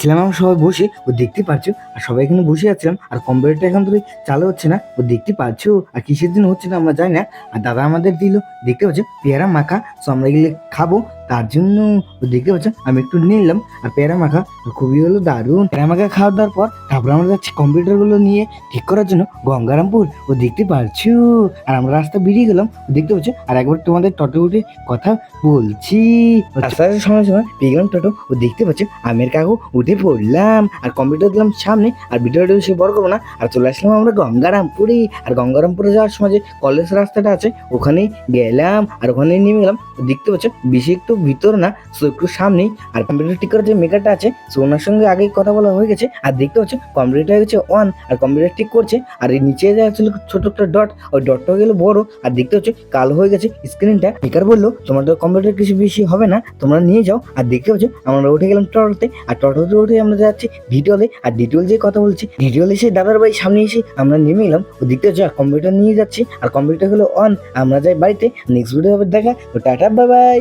যাচ্ছিলাম আমরা সবাই বসে, ও দেখতে পাচ্ছ, আর সবাই এখানে বসে আছিলাম, আর কম্পিউটারটা এখন ধরে চালু হচ্ছে না, ও দেখতে পাচ্ছ, আর কিসের জন্য হচ্ছে না আমরা জানি না। আর দাদা আমাদের দিল, দেখতে পাচ্ছ, পেয়ারা মাখা। তো আমরা এগুলো খাবো, তার জন্য ও দেখতে পাচ্ছ আমি একটু নিলাম। আর পেয়ারা মাখা খুবই হলো দারুণ। পেয়ারা মাখা খাওয়া দাওয়ার পর তারপর আমরা যাচ্ছি কম্পিউটার গুলো নিয়ে ঠিক করার জন্য গঙ্গারামপুর, ও দেখতে পাচ্ছ। আর আমরা রাস্তা বেরিয়ে গেলাম, ও দেখতে পাচ্ছ। আর একবার তোমাদের টোটো উঠে কথা বলছি, রাস্তায় সময় সময় পেয়ে গেলাম টোটো, ও দেখতে পাচ্ছ। আমের কাকু উঠে পড়লাম, আর কম্পিউটার দিলাম সামনে, আর ভিডিওটা বেশি বড় করবো না, আর চলে আসলাম আমরা গঙ্গারামপুরে। আর গঙ্গারামপুরে যাওয়ার সময় যে কলেজ রাস্তাটা আছে ওখানে গেলাম, আর ওখানে নেমে গেলাম। দেখতে পাচ্ছ বেশি একটু ভিতর না, সো একটু সামনেই। আর কম্পিউটার ঠিক করার যে মেকারটা আছে, সো ওনার সঙ্গে আগে কথা বলা হয়ে গেছে। আর দেখতে পাচ্ছ কম্পিউটার হয়ে গেছে অন, আর কম্পিউটার ঠিক করছে। আর এই নিচে যে ছিল ছোট একটা ডট, ওই ডটটা হয়ে গেল বড়। আর দেখতে পাচ্ছ কালো হয়ে গেছে স্ক্রিনটা। মেকার বললো তোমাদের কম্পিউটার কিছু বেশি হবে না, তোমরা নিয়ে যাও। আর দেখতে পাচ্ছ আমরা উঠে গেলাম টোটোতে, আর টোটোতে উঠে আমরা যাচ্ছি ডিটেলে। আর ডিটেল যে কথা বলছি, ডিটেল এসে দাদার বাড়ি সামনে এসে আমরা নেমে এলাম। ও দেখতে পাচ্ছ কম্পিউটার নিয়ে যাচ্ছি, আর কম্পিউটার হলো অন। আমরা যাই বাড়িতে, নেক্সট ভিডিও হবে দেখা। Tata, bye bye.